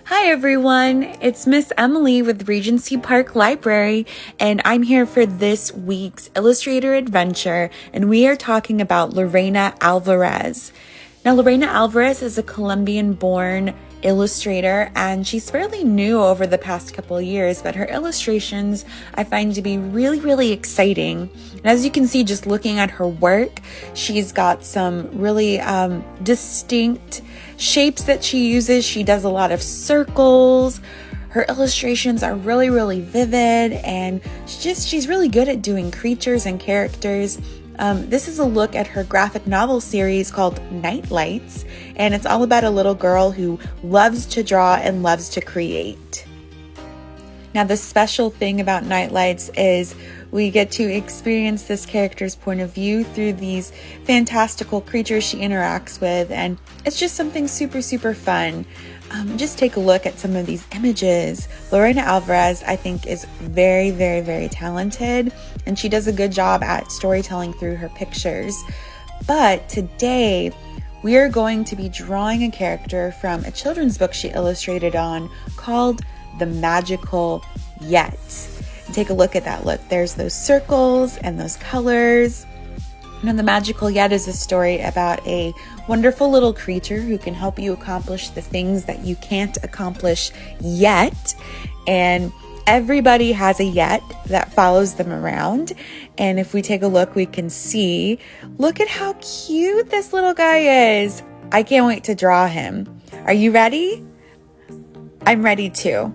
Hi everyone, it's Miss Emily with Regency Park Library, and I'm here for this week's Illustrator Adventure, and we are talking about Lorena Alvarez. Now, Lorena Alvarez is a Colombian-born illustrator, and she's fairly new over the past couple of years, but her illustrations I find to be really exciting. And as you can see, just looking at her work, she's got some really distinct shapes that she uses. She does a lot of circles. Her illustrations are really vivid, and she's really good at doing creatures and characters. This is a look at her graphic novel series called Night Lights, and it's all about a little girl who loves to draw and loves to create. Now, the special thing about Night Lights is we get to experience this character's point of view through these fantastical creatures she interacts with, and it's just something super fun. Just take a look at some of these images. Lorena Alvarez, I think, is very talented, and she does a good job at storytelling through her pictures. But today, we are going to be drawing a character from a children's book she illustrated on called The Magical Yet. And take a look at that. Look, there's those circles and those colors. And The Magical Yet is a story about a wonderful little creature who can help you accomplish the things that you can't accomplish yet. And everybody has a yet that follows them around. And if we take a look, we can see, look at how cute this little guy is. I can't wait to draw him. Are you ready? I'm ready too.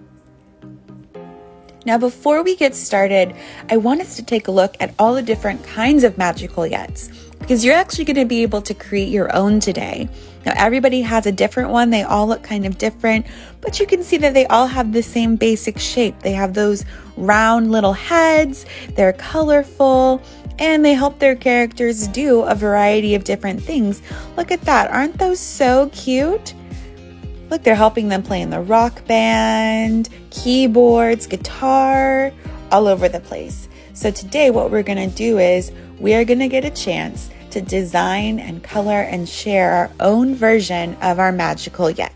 Now, before we get started, I want us to take a look at all the different kinds of magical yets, because you're actually going to be able to create your own today. Now, everybody has a different one. They all look kind of different, but you can see that they all have the same basic shape. They have those round little heads, they're colorful, and they help their characters do a variety of different things. Look at that. Aren't those so cute? Look, they're helping them play in the rock band, keyboards, guitar, all over the place. So today what we're going to do is we are going to get a chance to design and color and share our own version of our magical yet.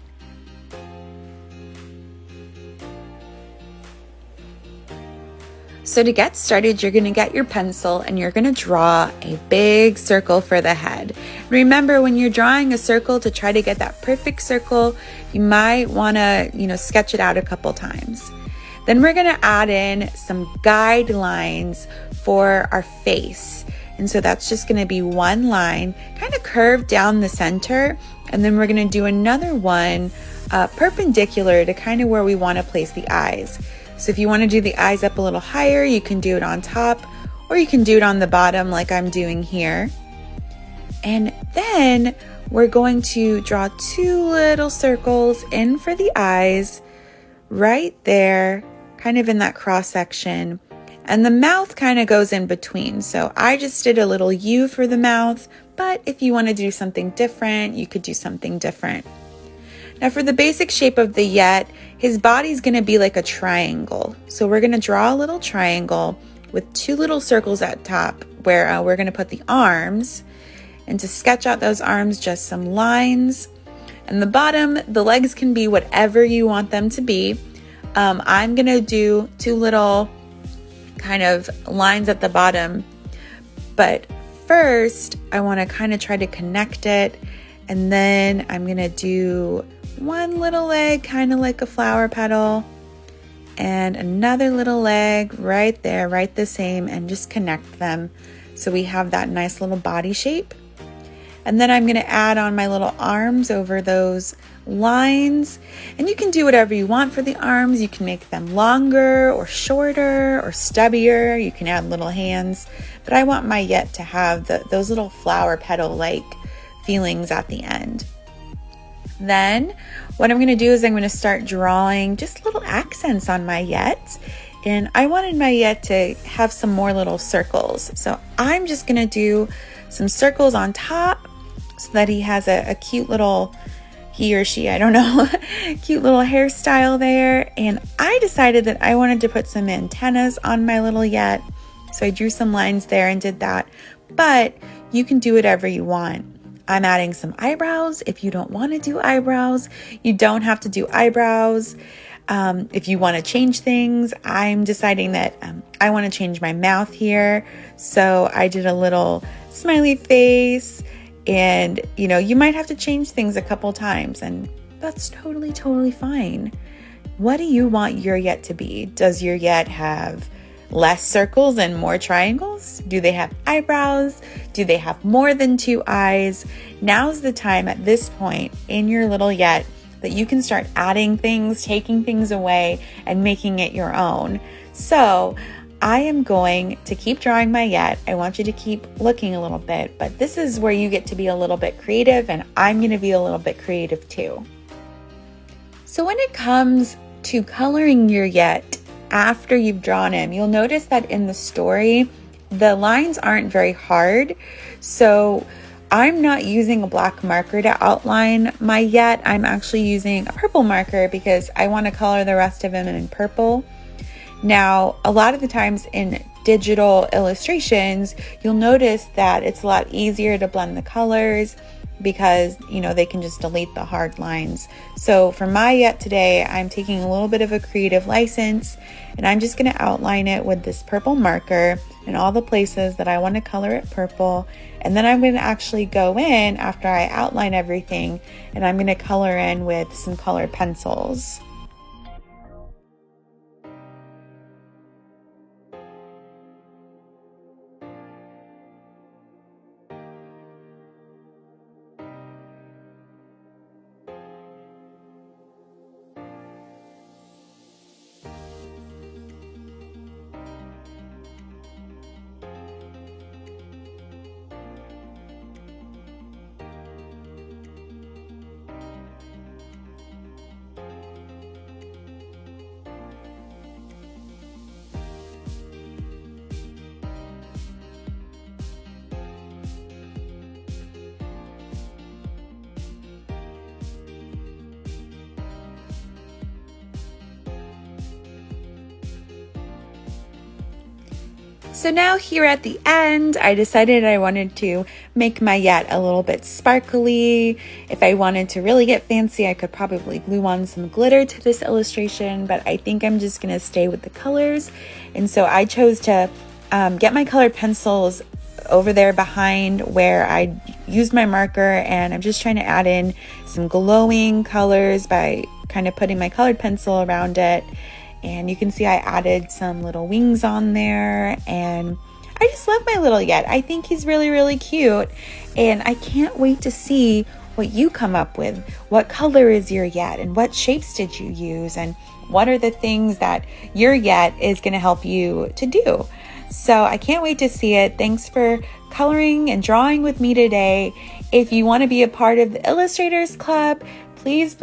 So to get started, you're going to get your pencil and you're going to draw a big circle for the head. Remember, when you're drawing a circle, to try to get that perfect circle, you might want to, sketch it out a couple times. Then we're going to add in some guidelines for our face. And so that's just going to be one line, kind of curved down the center. And then we're going to do another one perpendicular to kind of where we want to place the eyes. So if you want to do the eyes up a little higher, you can do it on top, or you can do it on the bottom like I'm doing here. And then we're going to draw two little circles in for the eyes right there, kind of in that cross section. And the mouth kind of goes in between. So I just did a little U for the mouth, but if you want to do something different, you could do something different. Now for the basic shape of the yet, his body's going to be like a triangle. So we're going to draw a little triangle with two little circles at top where we're going to put the arms. And to sketch out those arms, just some lines. And the bottom, the legs can be whatever you want them to be. I'm going to do two little kind of lines at the bottom. But first, I want to kind of try to connect it. And then I'm going to do one little leg, kind of like a flower petal, and another little leg right there, right the same, and just connect them so we have that nice little body shape. And then I'm going to add on my little arms over those lines, and you can do whatever you want for the arms. You can make them longer or shorter or stubbier. You can add little hands, but I want my yet to have those little flower petal like feelings at the end. Then what I'm going to do is I'm going to start drawing just little accents on my yet. And I wanted my yet to have some more little circles. So I'm just going to do some circles on top so that he has a cute little, he or she, I don't know, cute little hairstyle there. And I decided that I wanted to put some antennas on my little yet. So I drew some lines there and did that. But you can do whatever you want. I'm adding some eyebrows. If you don't want to do eyebrows, you don't have to do eyebrows. If you want to change things, I'm deciding that I want to change my mouth here. So I did a little smiley face, and you might have to change things a couple times, and that's totally fine. What do you want your yet to be? Does your yet have less circles and more triangles? Do they have eyebrows? Do they have more than 2 eyes? Now's the time at this point in your little yet that you can start adding things, taking things away, and making it your own. So I am going to keep drawing my yet. I want you to keep looking a little bit, but this is where you get to be a little bit creative, and I'm going to be a little bit creative too. So when it comes to coloring your yet after you've drawn him, you'll notice that in the story, the lines aren't very hard. So I'm not using a black marker to outline my yet. I'm actually using a purple marker because I want to color the rest of him in purple. Now, a lot of the times in digital illustrations, you'll notice that it's a lot easier to blend the colors because, they can just delete the hard lines. So for my yet today, I'm taking a little bit of a creative license, and I'm just going to outline it with this purple marker in all the places that I want to color it purple. And then I'm going to actually go in after I outline everything, and I'm going to color in with some colored pencils. So now here at the end, I decided I wanted to make my yet a little bit sparkly. If I wanted to really get fancy, I could probably glue on some glitter to this illustration, but I think I'm just gonna stay with the colors. And so I chose to get my colored pencils over there behind where I used my marker, and I'm just trying to add in some glowing colors by kind of putting my colored pencil around it. And you can see I added some little wings on there, and I just love my little yet. I think he's really cute, and I can't wait to see what you come up with. What color is your yet, and what shapes did you use, and what are the things that your yet is going to help you to do. So I can't wait to see it. Thanks for coloring and drawing with me today. If you want to be a part of the Illustrators Club, please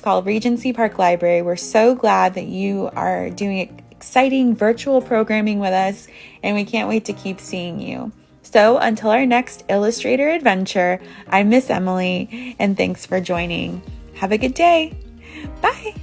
call Regency Park Library. We're so glad that you are doing exciting virtual programming with us, and we can't wait to keep seeing you. So until our next Illustrator Adventure, I'm Miss Emily, and thanks for joining. Have a good day. Bye.